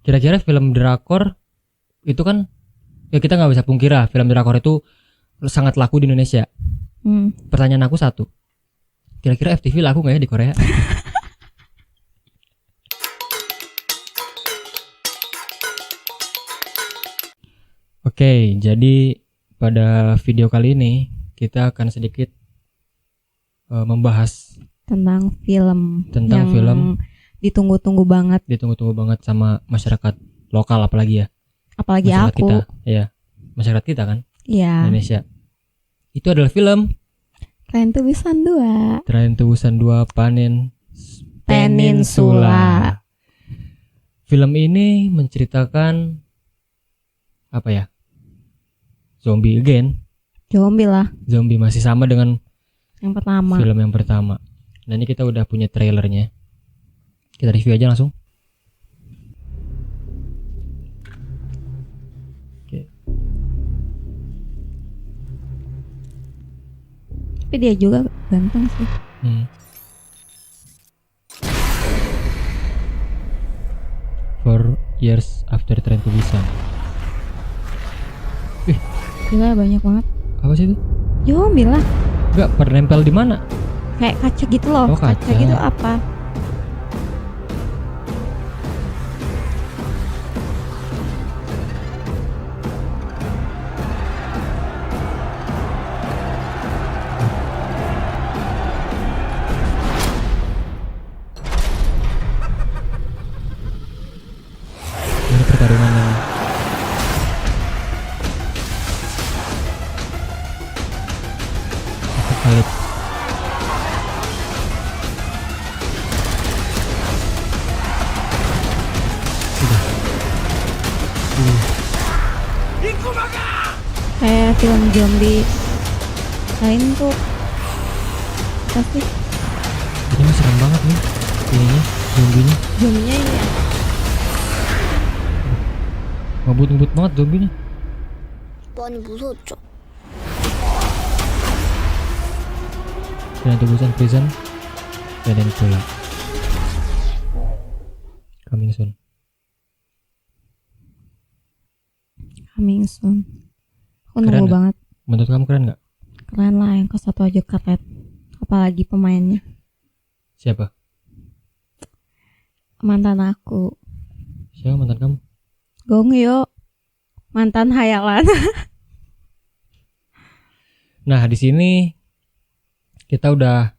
Kira-kira film drakor itu kan, ya kita nggak bisa pungkira film drakor itu sangat laku di Indonesia. Pertanyaan aku satu, kira-kira FTV laku nggak ya di Korea? Oke, jadi pada video kali ini kita akan sedikit membahas tentang film tentang yang film ditunggu-tunggu banget sama masyarakat lokal, apalagi ya, apalagi masyarakat aku kita, ya masyarakat kita kan, ya. Indonesia. Itu adalah film Train to Busan 2 Train to Busan 2 Peninsula. Film ini menceritakan apa ya? Zombie again. Zombie lah, Zombie masih sama dengan yang pertama. film yang pertama. Nah, ini kita udah punya trailernya. Kita review aja langsung. Oke. Tapi dia juga ganteng sih. 4 years after Train to Busan. Gila banyak banget. Apa sih itu? Zombie lah, Enggak, pernempel di mana? kayak kaca gitu loh. Oh, kaca. gitu apa? Ini pertarungan yang valid. Kayak film zombie lain tuh pasti Ini mah serem banget nih. Ininya, zombinya. zombinya ini ya. Ngebut-ngebut banget zombinya. 많이 무서웠죠. Train to Busan Prison Peninsula. Coming soon. Coming soon. Aku Keren nunggu gak? banget. Menurut kamu keren nggak? Keren lah, yang ke satu aja keren. Apalagi pemainnya. Siapa? Mantan aku. Siapa mantan kamu? Gong Yoo. Mantan hayalan. Nah, di sini kita udah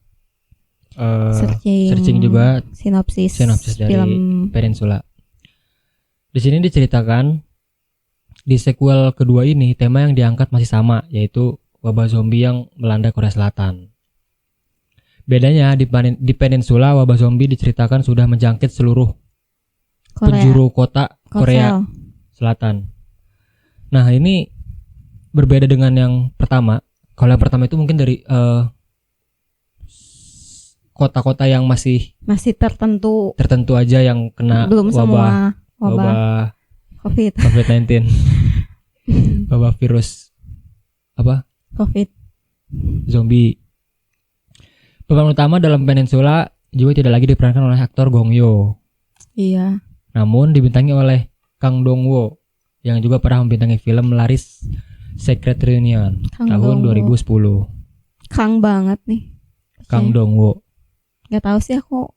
searching juga sinopsis dari film. Peninsula. Di sini diceritakan di sequel kedua ini tema yang diangkat masih sama, yaitu wabah zombie yang melanda Korea Selatan. Bedanya di Peninsula wabah zombie diceritakan sudah menjangkit seluruh penjuru kota Korea Selatan. Nah, ini berbeda dengan yang pertama. Kalau yang pertama itu mungkin dari kota-kota yang masih tertentu aja yang kena belum wabah COVID-19. Wabah virus apa? COVID. Zombie. Pemeran utama dalam Peninsula juga tidak lagi diperankan oleh aktor Gong Yoo. Iya. Namun dibintangi oleh Kang Dong Woo yang juga pernah membintangi film laris Secret Reunion tahun 2010. Kang banget nih. Kang Dong Woo. Gak tahu sih aku.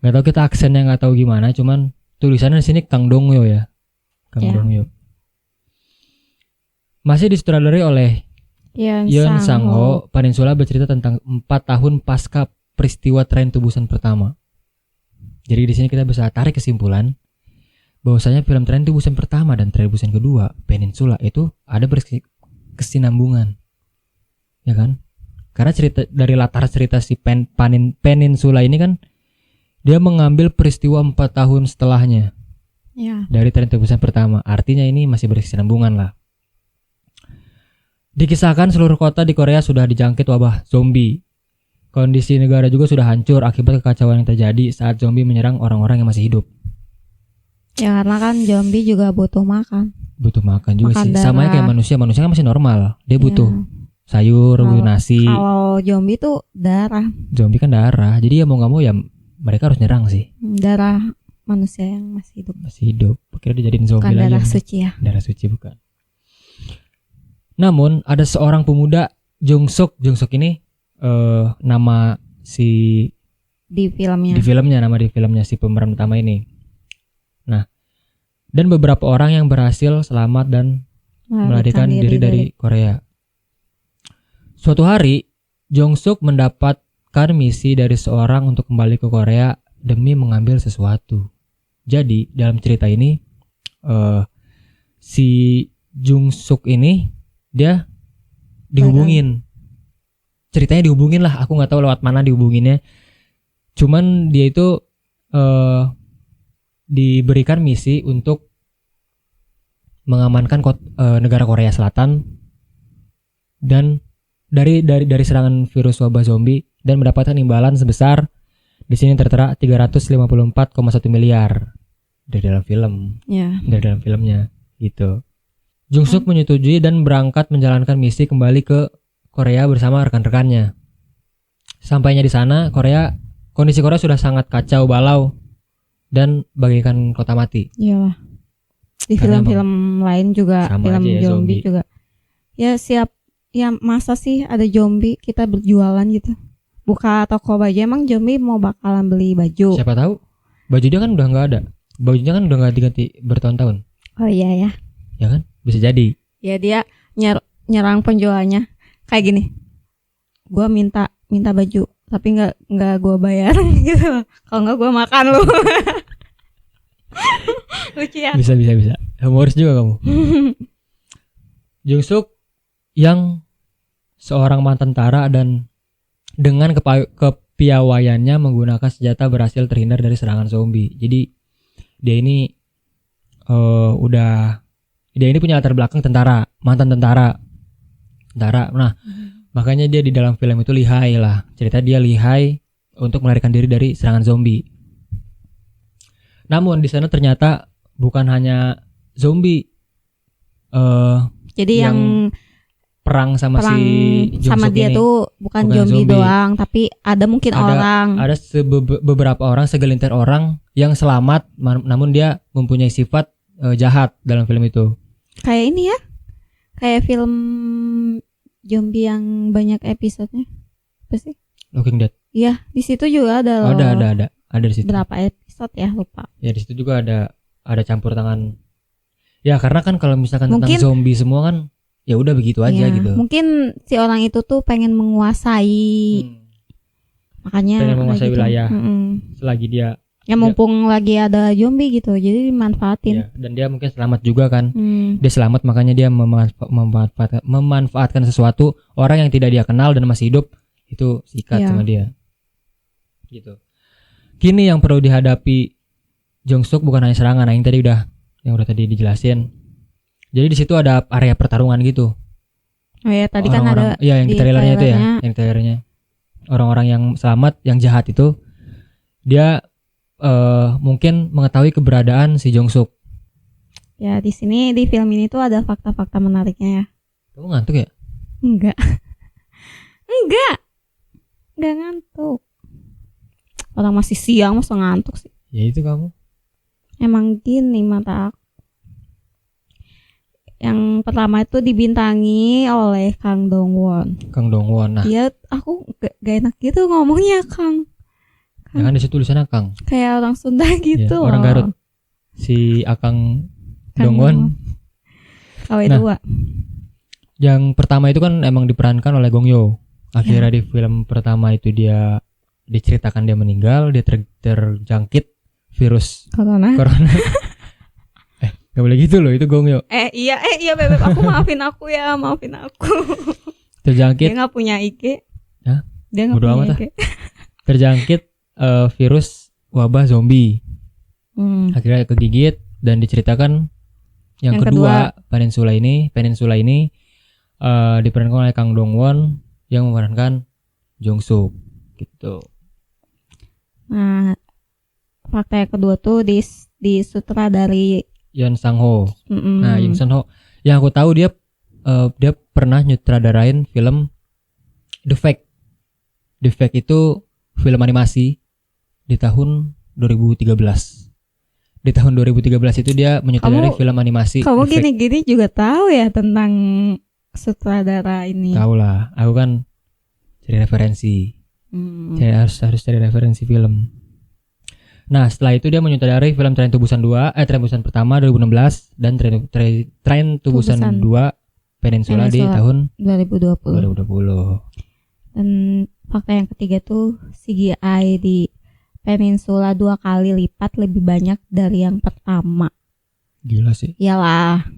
Gak tahu kita aksennya nggak tahu gimana, cuman tulisannya di sini Kang Dong Woo ya. Kang Dong Woo. Masih disutradarai oleh Yeon Sang Ho. Peninsula bercerita tentang 4 tahun pasca peristiwa Train to Busan pertama. Jadi di sini kita bisa tarik kesimpulan bahwasanya film Train to Busan pertama dan Train to Busan kedua, Peninsula, itu ada berkesinambungan. Ya kan? Karena cerita dari latar cerita si Peninsula ini kan dia mengambil peristiwa 4 tahun setelahnya. Ya. Dari Train to Busan pertama. Artinya ini masih berkesinambungan lah. Dikisahkan seluruh kota di Korea sudah dijangkit wabah zombie. Kondisi negara juga sudah hancur akibat kekacauan yang terjadi saat zombie menyerang orang-orang yang masih hidup. Ya karena kan zombie juga butuh makan. Butuh makan juga Makan sih. Sama kayak manusia kan masih normal. Dia butuh sayur, butuh nasi. Kalau zombie tuh darah. Zombie kan darah. Jadi ya mau nggak mau ya mereka harus nyerang sih. Darah manusia yang masih hidup. Masih hidup. Kira dijadiin zombie Bukan lagi. darah suci ya. Darah suci bukan. Namun ada seorang pemuda Jung Suk ini nama si Di filmnya. nama di filmnya si pemeran utama ini. Nah, dan beberapa orang yang berhasil selamat dan melarikan diri dari Korea. Suatu hari, Jung Suk mendapatkan misi dari seorang untuk kembali ke Korea demi mengambil sesuatu. Jadi dalam cerita ini si Jung Suk ini dia dihubungin. Ceritanya dihubungin lah, aku nggak tahu lewat mana dihubunginnya. Cuman dia itu diberikan misi untuk mengamankan negara Korea Selatan dan dari serangan virus wabah zombie dan mendapatkan imbalan sebesar di sini tertera 354,1 miliar dari dalam film. Ya. Dari dalam filmnya gitu. Jung Suk menyetujui dan berangkat menjalankan misi kembali ke Korea bersama rekan-rekannya. Sampainya di sana, kondisi Korea sudah sangat kacau balau dan bagaikan kota mati. Iyalah. Di Karena film-film lain juga, sama film aja ya, zombie juga. Ya siap. Ya masa sih ada zombie kita berjualan gitu. Buka toko baju, emang zombie mau bakalan beli baju. Siapa tahu baju dia kan udah nggak ada. Bajunya kan udah nggak diganti bertahun-tahun. Oh iya ya. Ya kan? Bisa jadi. Ya dia nyerang penjualnya kayak gini. Gua minta baju, tapi nggak gua bayar gitu. Kalau nggak gua makan lu. Lucu ya. Bisa. Humoris juga kamu. Jung Suk yang seorang mantan tentara dan dengan kepiawaiannya menggunakan senjata berhasil terhindar dari serangan zombie. Jadi dia ini dia ini punya latar belakang tentara, mantan tentara. Nah, makanya dia di dalam film itu lihai lah. Cerita dia lihai untuk melarikan diri dari serangan zombie. Namun di sana ternyata bukan hanya zombie. Jadi yang perang sama si Jung sama Suk dia ini tuh bukan zombie doang, tapi ada mungkin orang. Ada beberapa orang, segelintir orang yang selamat, namun dia mempunyai sifat jahat dalam film itu. Kayak ini ya, kayak film zombie yang banyak episodenya, apa sih? Walking Dead. Iya, di situ juga ada loh. Ada di situ. Berapa episode ya, lupa. Ya di situ juga ada campur tangan. Ya karena kan kalau misalkan Mungkin, tentang zombie semua kan ya udah begitu aja gitu. Mungkin si orang itu tuh pengen menguasai, makanya pengen menguasai gitu. wilayah. Selagi dia mumpung lagi ada zombie gitu, jadi dimanfaatin. Ya, dan dia mungkin selamat juga kan. Dia selamat, makanya dia memanfaatkan sesuatu orang yang tidak dia kenal dan masih hidup, itu sikat sama dia. Gitu. Kini yang perlu dihadapi Jung Suk bukan hanya serangan, yang udah tadi dijelasin. Jadi di situ ada area pertarungan gitu. Oh ya, tadi kan ada yang di trailernya itu ya, yang trailernya. Orang-orang yang selamat, yang jahat itu dia mungkin mengetahui keberadaan si Jung Suk. Ya, di sini di film ini tuh ada fakta-fakta menariknya ya. Kamu ngantuk ya? Enggak ngantuk. Orang masih siang masa ngantuk sih. Ya itu kamu. Emang gini mata aku. Yang pertama itu dibintangi oleh Kang Dong Won. Nah. Iya, aku gak enak gitu ngomongnya Kang. Jangan di situ tulisannya Kang. Kayak orang Sunda gitu. Ya, orang Garut. Si Akang Dong Won. KW2. Yang pertama itu kan emang diperankan oleh Gong Yoo. Akhirnya di film pertama itu dia diceritakan dia meninggal, dia terjangkit virus corona. Gak boleh gitu loh, itu Gong Yoo. Iya bebek, aku maafin aku. Terjangkit. Dia nggak punya IG. Hah? Dia nggak punya IG. Terjangkit virus wabah zombie. Akhirnya kegigit dan diceritakan yang kedua peninsula ini diperankan oleh Kang Dong Won yang memerankan Jung Suk gitu. Nah, fakta yang kedua tuh di sutradari Yeon Sang-ho. Nah, Yeon Sang-ho yang aku tahu dia pernah nyutradarain film The Fact. The Fact itu film animasi di tahun 2013. di tahun 2013 itu dia menyutradarai film animasi. Kamu The Fake. gini-gini juga tahu ya tentang sutradara ini. Tahu lah, aku kan cari referensi. Saya harus cari referensi film. Nah, setelah itu dia menyutradarai film Tren Tubusan 2, Tren Tubusan pertama 2016 dan Tren Tubusan 2 Peninsula di tahun 2020. Dan fakta yang ketiga tuh CGI di Peninsula 2 kali lipat lebih banyak dari yang pertama. Gila sih. Iyalah,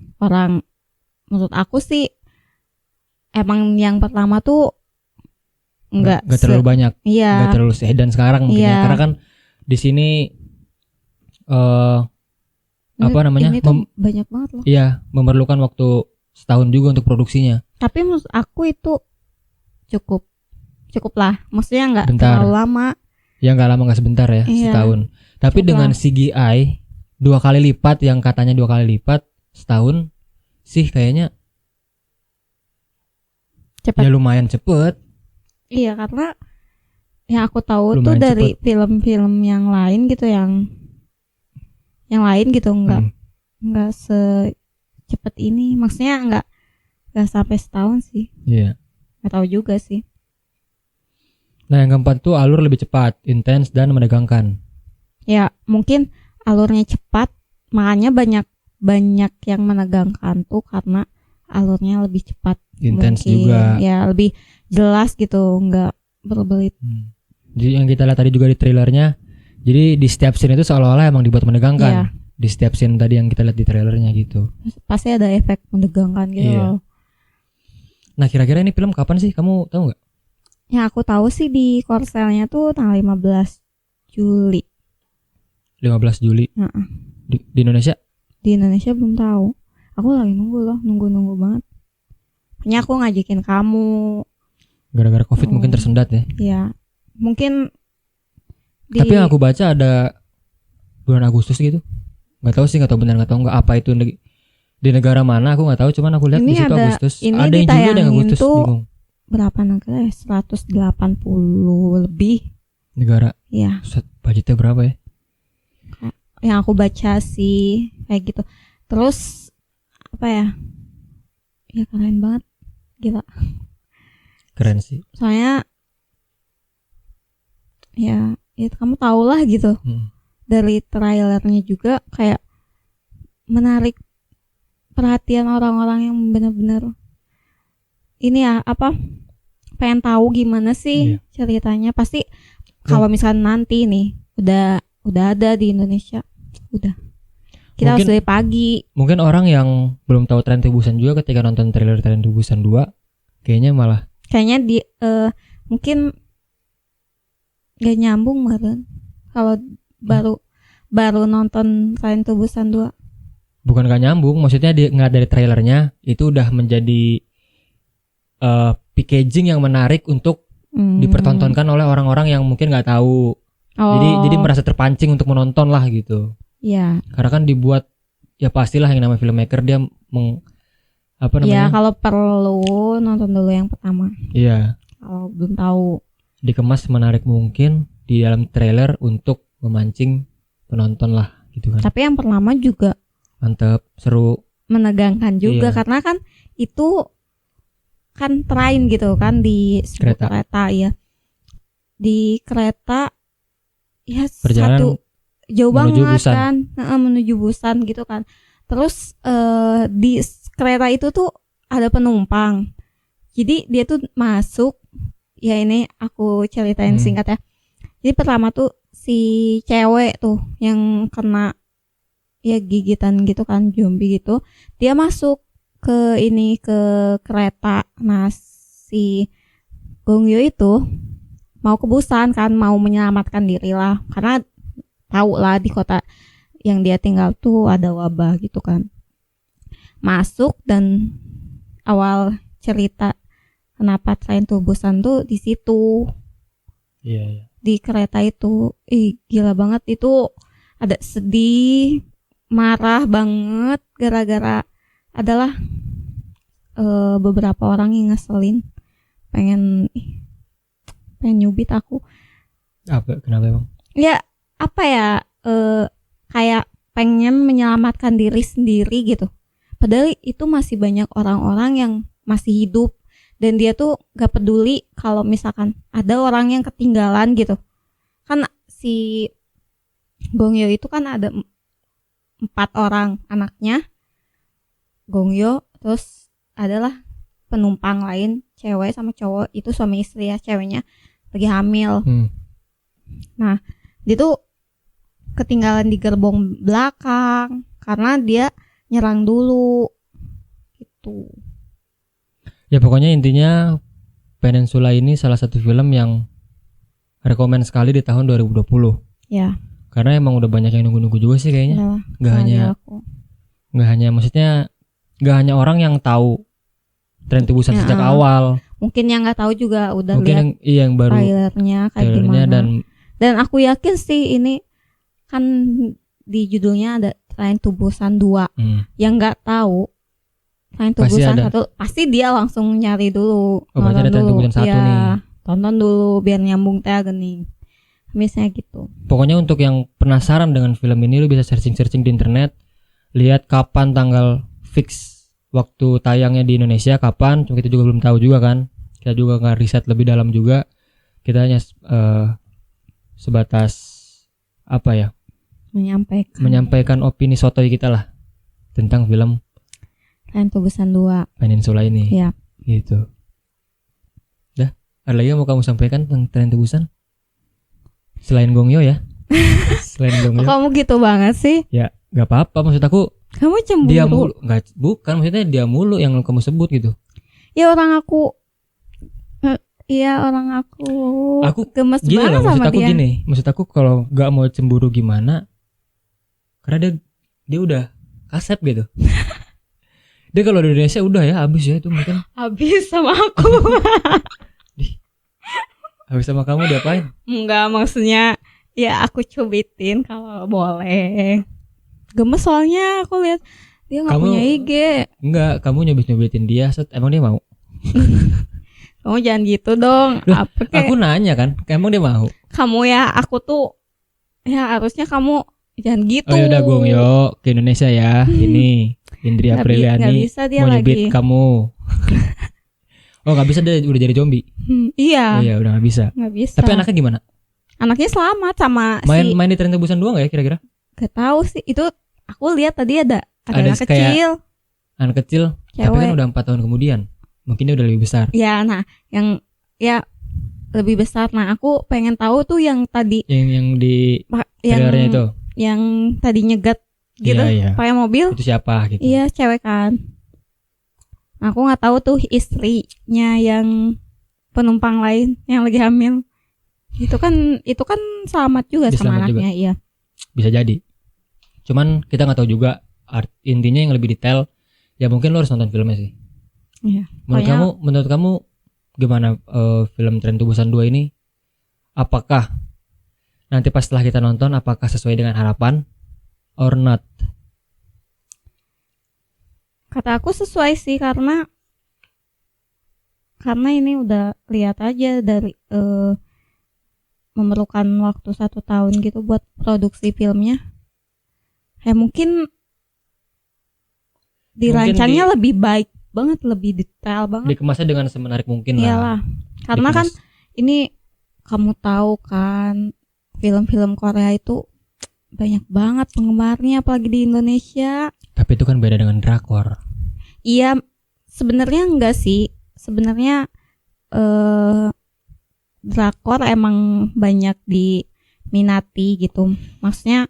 menurut aku sih emang yang pertama tuh enggak terlalu banyak. Iya. Enggak terlalu sedan sekarang mungkin ya. Karena kan di sini ini tuh banyak banget loh. Iya, memerlukan waktu setahun juga untuk produksinya. Tapi menurut aku itu cukup lah. Maksudnya enggak terlalu lama. Ya enggak lama, enggak sebentar ya, setahun. Tapi cukup dengan CGI 2 kali lipat, yang katanya 2 kali lipat setahun sih kayaknya cepet. Ya lumayan cepet. Iya, karena yang aku tahu lumayan tuh dari film-film yang lain gitu, yang lain gitu enggak secepat ini. Maksudnya enggak sampai setahun sih. Iya. Enggak tahu juga sih. Nah, yang keempat tuh alur lebih cepat, intens dan menegangkan. Ya, mungkin alurnya cepat, makanya banyak yang menegangkan tuh karena alurnya lebih cepat. Intens juga. Ya, lebih jelas gitu, enggak berbelit. Jadi yang kita lihat tadi juga di trailernya, jadi di setiap scene itu seolah-olah emang dibuat menegangkan. Iya. Di setiap scene tadi yang kita lihat di trailernya gitu. Pasti ada efek menegangkan gitu. Iya. Nah, kira-kira ini film kapan sih? Kamu tahu nggak? Yang aku tahu sih di Korselnya tuh tanggal 15 Juli. 15 Juli. Di Indonesia? Di Indonesia belum tahu. Aku lagi nunggu banget. Kayaknya aku ngajakin kamu. Gara-gara Covid mungkin tersendat ya. Iya. Mungkin Tapi yang aku baca ada bulan Agustus gitu. Nggak tahu sih, nggak tahu benar, nggak tahu nggak apa itu di negara mana, aku nggak tahu. Cuman aku lihat di situ Agustus. Ada yang Juli, ada yang Agustus. Bingung. Berapa negara? 180 lebih negara. Iya. Budgetnya berapa ya? Yang aku baca sih kayak gitu. Terus apa ya? Ya keren banget. Gila. Keren sih. Soalnya ya kamu tahu lah gitu. Dari trailernya juga kayak menarik perhatian orang-orang yang benar-benar ini ya, pengen tahu gimana sih ceritanya. Pasti kalau misalkan nanti nih udah ada di Indonesia, udah kita harus dari pagi. Mungkin orang yang belum tahu Tren Tubusan juga ketika nonton trailer Tren Tubusan 2 kayaknya mungkin gak nyambung banget kalau baru nonton Tren Tubusan 2. Bukan gak nyambung, maksudnya nggak dari trailernya itu udah menjadi packaging yang menarik untuk dipertontonkan oleh orang-orang yang mungkin nggak tahu. Jadi merasa terpancing untuk menonton lah gitu. Iya. Karena kan dibuat, ya pastilah yang namanya filmmaker dia Iya, kalau perlu nonton dulu yang pertama. Iya. Kalau belum tahu. Dikemas menarik mungkin di dalam trailer untuk memancing penonton lah gitu kan. Tapi yang pertama juga mantep, seru, menegangkan juga. Iya. Karena kan itu kan train gitu kan di kereta ya. Di kereta ya perjalanan jauh banget Busan. Kan menuju Busan gitu kan. Terus di kereta itu tuh ada penumpang. Jadi dia tuh masuk, ya ini aku ceritain singkat ya. Jadi pertama tuh si cewek tuh yang kena ya gigitan gitu kan, zombie gitu. Dia masuk ke kereta. Nah, si Gong Yoo itu mau ke Busan kan, mau menyelamatkan diri lah. Karena tahu lah di kota yang dia tinggal tuh ada wabah gitu kan. Masuk, dan awal cerita kenapa Tren Tubusan tuh di situ. Iya. Di kereta itu. Gila banget, itu ada sedih, marah banget gara-gara adalah beberapa orang yang ngeselin, pengen nyubit aku. Kenapa emang? Ya kayak pengen menyelamatkan diri sendiri gitu. Padahal itu masih banyak orang-orang yang masih hidup dan dia tuh gak peduli kalau misalkan ada orang yang ketinggalan gitu. Kan si Gongyo itu kan ada 4 orang anaknya Gongyo, terus adalah penumpang lain cewek sama cowok, itu suami istri ya, ceweknya lagi hamil. Nah dia tuh ketinggalan di gerbong belakang karena dia nyerang dulu gitu. Ya pokoknya intinya Peninsula ini salah satu film yang rekomen sekali di tahun 2020. Ya. Karena emang udah banyak yang nunggu-nunggu juga sih kayaknya. Nggak hanya orang yang tahu Tren to Busan sejak awal. Mungkin yang nggak tahu juga udah mungkin lihat yang baru trailernya kayak gimana. Dan aku yakin sih ini kan di judulnya ada Tren to Busan 2. Yang nggak tahu Tren to Busan 1 pasti dia langsung nyari dulu. Berarti ada Tren to Busan 1 nih. Tonton dulu biar nyambung teh gini. Misalnya gitu. Pokoknya untuk yang penasaran dengan film ini, lu bisa searching di internet, lihat kapan tanggal fix waktu tayangnya di Indonesia kapan. Cuma kita juga belum tahu juga kan. Kita juga nggak riset lebih dalam juga. Kita hanya sebatas apa ya? Menyampaikan opini sotoy kita lah tentang film Tren to Busan 2 Peninsula ini. Iya. Gitu. Dah, ada lagi yang mau kamu sampaikan tentang Tren to Busan? Selain Gongyo ya. Selain Gongyo. Kamu gitu banget sih? Ya, enggak apa-apa, maksud aku. Kamu cemburu. Dia mulu, enggak, bukan, maksudnya dia mulu yang kamu sebut gitu. Ya orang aku gemes gini banget loh, sama aku dia. Maksud aku kalau enggak mau cemburu gimana? Karena dia udah kasep gitu. Dia kalau di Indonesia udah ya habis ya itu mungkin. Habis sama aku. Habis sama kamu diapain? Enggak, maksudnya ya aku cubitin kalau boleh. Gemes soalnya aku lihat dia nggak punya IG. Enggak, kamu nyubit-nyubitin dia, emang dia mau? Kamu jangan gitu dong. Loh, aku nanya kan, emang dia mau? Kamu ya, aku tuh ya harusnya kamu jangan gitu. Oh yaudah Gongyo ke Indonesia ya. Ini Indri Apriliani mau nyubit kamu. Oh nggak bisa, dia udah jadi zombie. Iya. Oh iya udah nggak bisa. Nggak bisa. Tapi anaknya gimana? Anaknya selamat sama main di Tren to Busan 2 nggak ya kira-kira? Gak tahu sih. Itu aku lihat tadi ada anak kecil. Anak kecil. Cewek. Tapi kan udah 4 tahun kemudian. Mungkin dia udah lebih besar. Ya, nah yang ya lebih besar. Nah aku pengen tahu tuh yang tadi. Yang di trailernya itu. Yang tadi nyegat gitu. Iya. Pakai mobil. Itu siapa gitu? Iya cewek kan. Aku nggak tahu tuh istrinya yang penumpang lain yang lagi hamil. Itu kan selamat juga bisa sama anaknya, iya. Bisa jadi. Cuman kita nggak tahu juga intinya yang lebih detail. Ya mungkin lo harus nonton filmnya sih. Iya. Menurut kamu gimana film Tren to Busan 2 ini? Apakah nanti pas setelah kita nonton apakah sesuai dengan harapan or not? Kata aku sesuai sih karena ini udah lihat aja dari memerlukan waktu 1 tahun gitu buat produksi filmnya. Mungkin dirancangnya lebih baik banget, lebih detail banget. Dikemasnya dengan semenarik mungkin lah. Iyalah. Karena kan ini kamu tahu kan film-film Korea itu banyak banget penggemarnya apalagi di Indonesia. Tapi itu kan beda dengan drakor. Iya, sebenarnya enggak sih. Sebenarnya drakor emang banyak diminati gitu. Maksudnya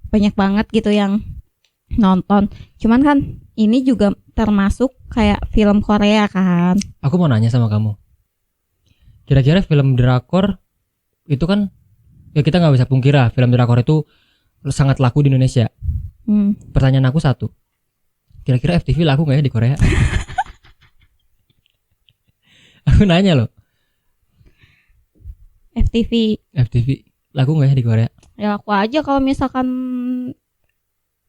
banyak banget gitu yang nonton. Cuman kan ini juga termasuk kayak film Korea kan. Aku mau nanya sama kamu. Kira-kira film drakor itu kan ya kita nggak bisa pungkira film drakor itu sangat laku di Indonesia. Pertanyaan aku satu. Kira-kira FTV laku nggak ya di Korea? Aku nanya loh. FTV laku nggak ya di Korea? Ya laku aja kalau misalkan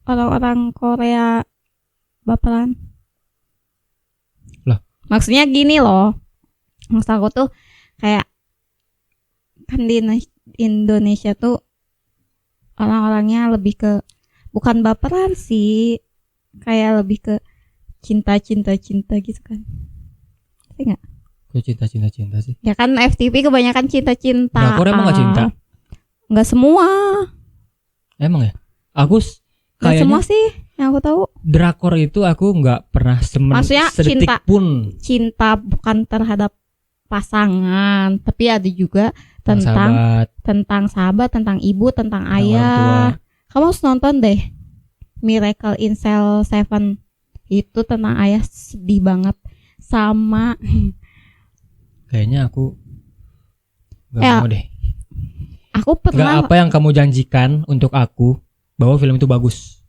orang-orang Korea baperan. Loh? Maksudnya gini loh. Maksud aku tuh kayak kan di Indonesia tuh orang-orangnya lebih ke bukan baperan sih, kayak lebih ke cinta gitu kan. Iya nggak? Kok cinta sih? Ya kan FTV kebanyakan cinta. Drakor emang gak cinta? Nggak semua. Emang ya? Aku Nggak kayaknya semua sih yang aku tahu. drakor itu aku nggak pernah Maksudnya sedetik pun cinta bukan terhadap pasangan, tapi ada juga tentang sahabat, tentang ibu, tentang ayah. Kamu harus nonton deh Miracle in Cell 7. Itu tentang ayah, sedih banget. Sama kayaknya aku nggak mau deh. Aku pernah. Nggak apa yang kamu janjikan untuk aku bahwa film itu bagus.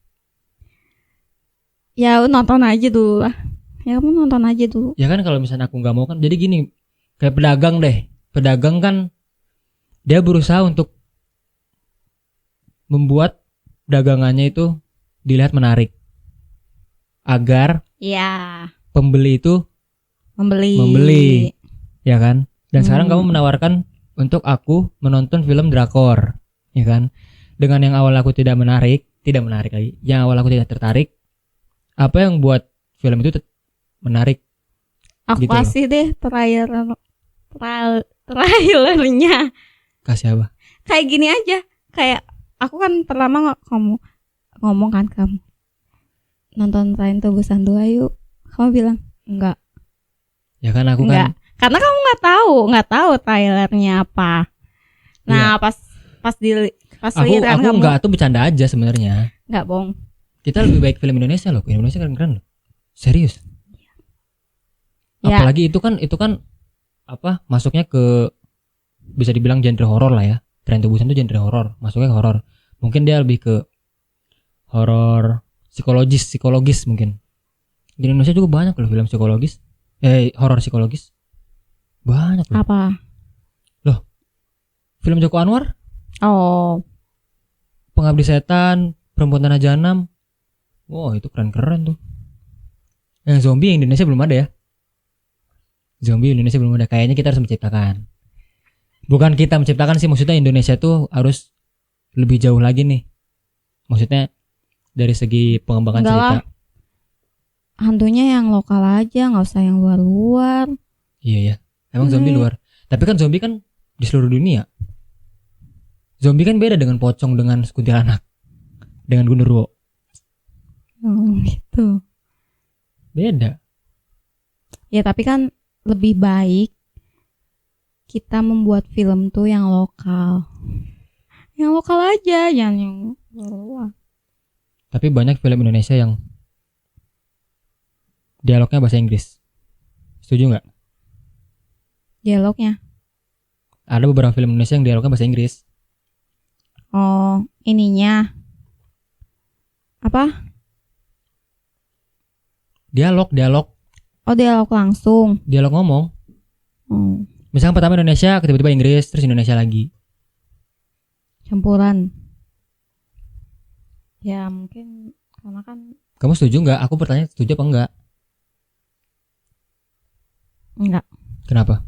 Ya nonton aja dulu lah. Ya kamu nonton aja dulu. Ya kan kalau misalnya aku nggak mau kan, jadi gini, kayak pedagang deh. Pedagang kan dia berusaha untuk membuat dagangannya itu dilihat menarik agar ya pembeli itu membeli, ya kan? Dan sekarang kamu menawarkan untuk aku menonton film drakor, ya kan? Dengan yang awal aku tidak menarik lagi. Yang awal aku tidak tertarik. Apa yang buat film itu menarik? Aku gitu kasih loh. Deh trailernya. Kasih apa? Kayak gini aja. Kayak aku kan pertama kamu ngomong kan, kamu nonton Train to Busan 2 yuk. Kamu bilang enggak. Ya kan aku enggak. kan. Karena kamu nggak tahu trailernya apa. Nah, iya. pas lihat kan aku kamu enggak tuh bercanda aja sebenarnya. Enggak bohong. Kita lebih baik film Indonesia loh. Indonesia keren-keren loh. Serius. Ya. Apalagi itu kan apa? Masuknya ke bisa dibilang genre horor lah ya. Train to Busan itu genre horor, masuknya ke horor. Mungkin dia lebih ke horor psikologis mungkin. Di Indonesia juga banyak loh film psikologis. Horor psikologis. Banyak loh. Apa? Loh. Film Joko Anwar? Oh. Pengabdi Setan, Perempuan Tanah Jahanam. Wow, itu keren-keren tuh. Yang zombie Indonesia belum ada ya. Zombie Indonesia belum ada. Kayaknya kita harus menciptakan. Bukan kita menciptakan sih, maksudnya Indonesia tuh harus lebih jauh lagi nih. Maksudnya dari segi pengembangan cerita. Hantunya yang lokal aja, nggak usah yang luar-luar. Iya ya. Emang zombie luar. Tapi kan zombie kan di seluruh dunia. Zombie kan beda dengan pocong, dengan kuntilanak, dengan gundurwo. Gitu. Beda. Ya tapi kan lebih baik kita membuat film tuh yang lokal. Yang lokal aja, jangan yang luar. Tapi banyak film Indonesia yang dialognya bahasa Inggris. Setuju nggak? Dialognya? Ada beberapa film Indonesia yang dialognya bahasa Inggris. Oh, ininya apa? Dialog. Oh, dialog langsung. Dialog ngomong. Misalkan pertama Indonesia, tiba-tiba Inggris, terus Indonesia lagi. Campuran. Ya mungkin karena kan. Kamu setuju nggak? Aku bertanya setuju apa enggak? Enggak. Kenapa?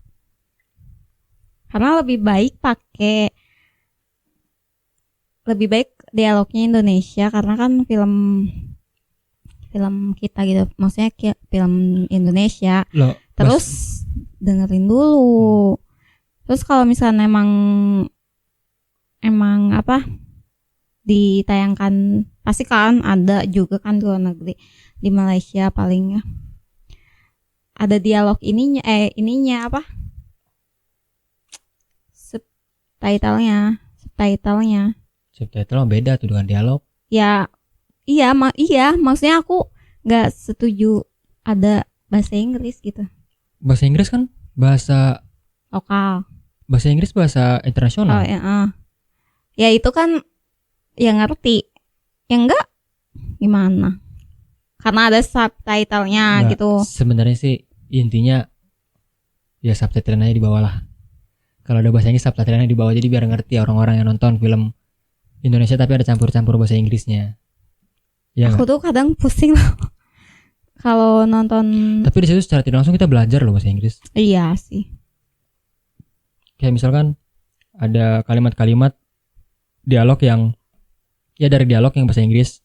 Karena lebih baik dialognya Indonesia, karena kan film kita gitu, maksudnya film Indonesia. Loh, terus dengerin dulu. Terus kalau misalnya emang apa ditayangkan, pasti kan ada juga kan di luar negeri, di Malaysia palingnya ada dialog ininya apa, subtitlenya subtitle beda tuh dengan dialog. ya. Iya, maksudnya aku nggak setuju ada bahasa Inggris gitu. Bahasa Inggris kan bahasa Lokal. Bahasa Inggris bahasa internasional. Oh ya, ya itu kan yang ngerti, yang enggak gimana? Karena ada subtitlenya Nggak, gitu. Sebenarnya sih intinya ya subtitlenya di bawah lah. Kalau ada bahasa Inggris subtitlenya di bawah, jadi biar ngerti orang-orang yang nonton film Indonesia tapi ada campur-campur bahasa Inggrisnya. Ya aku tuh kadang pusing loh kalau nonton. Tapi di situ secara tidak langsung kita belajar loh bahasa Inggris. Iya sih. Kayak misalkan ada kalimat-kalimat dialog yang ya dari dialog yang bahasa Inggris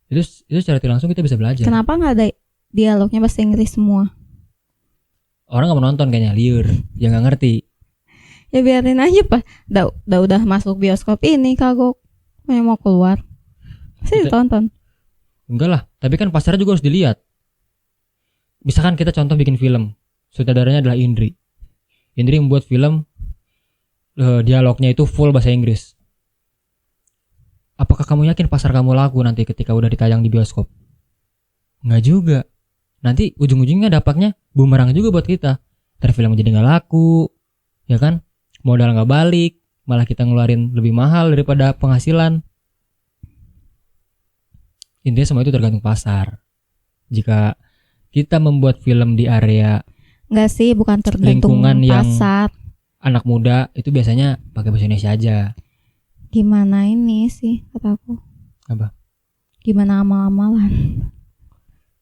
Itu secara tidak langsung kita bisa belajar. Kenapa nggak ada dialognya bahasa Inggris semua? Orang nggak mau nonton kayaknya, liur, ya nggak ngerti. Ya biarin aja Pak. Udah masuk bioskop ini kagok mau keluar. Pasti ditonton. Enggak lah, tapi kan pasarnya juga harus dilihat. Misalkan kita contoh bikin film, sutradaranya adalah Indri. Indri membuat film, dialognya itu full bahasa Inggris. Apakah kamu yakin pasar kamu laku nanti ketika udah ditayang di bioskop? Enggak juga. Nanti ujung-ujungnya dampaknya bumerang juga buat kita. Ntar film jadi nggak laku, ya kan? Modal nggak balik, malah kita ngeluarin lebih mahal daripada penghasilan. Intinya semua itu tergantung pasar. Jika kita membuat film di area Enggak sih, bukan tergantung lingkungan pasar. yang anak muda, itu biasanya pakai bahasa Indonesia aja. Gimana ini sih kataku? Apa? Gimana amal-amalan?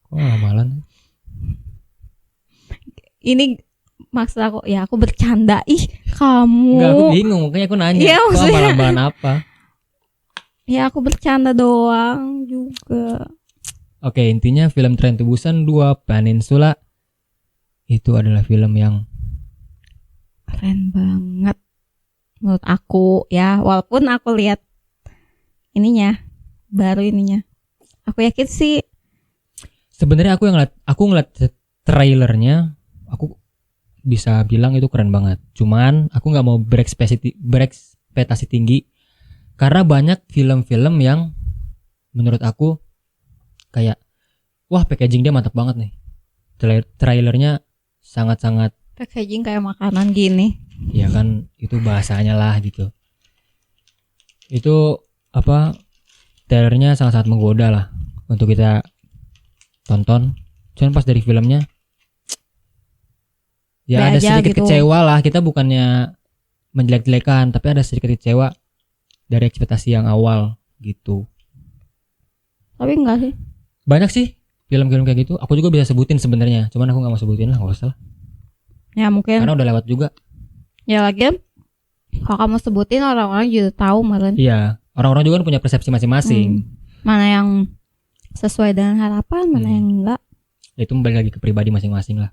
Kok amalan? Ini maksud aku, ya aku bercanda. Ih, kamu. Enggak, aku bingung, makanya aku nanya. Iya, kok maksudnya amalan apa? ya aku bercanda doang juga. Oke, intinya film Train to Busan 2 Peninsula itu adalah film yang Keren banget menurut aku ya, walaupun aku lihat ininya baru ininya. Aku yakin sih sebenarnya aku ngeliat trailernya, aku bisa bilang itu keren banget. Cuman aku nggak mau berekspektasi tinggi karena banyak film-film yang menurut aku kayak wah packaging dia mantap banget nih. Trailernya sangat-sangat packaging kayak makanan gini. ya kan, itu bahasanya lah gitu. Itu apa, trailernya sangat-sangat menggoda lah untuk kita tonton. Cuman pas dari filmnya ya ada sedikit gitu. kecewa lah. Kita bukannya menjelek-jelekan, tapi ada sedikit kecewa dari ekspektasi yang awal gitu. Tapi enggak sih. Banyak sih film-film kayak gitu. Aku juga bisa sebutin sebenarnya, cuman aku nggak mau sebutin lah, nggak usah lah. Ya mungkin. Karena udah lewat juga. Ya lagi kalau kamu sebutin orang-orang juga tahu meren. Iya, orang-orang juga kan punya persepsi masing-masing. Mana yang sesuai dengan harapan, mana yang enggak. Itu balik lagi ke pribadi masing-masing lah.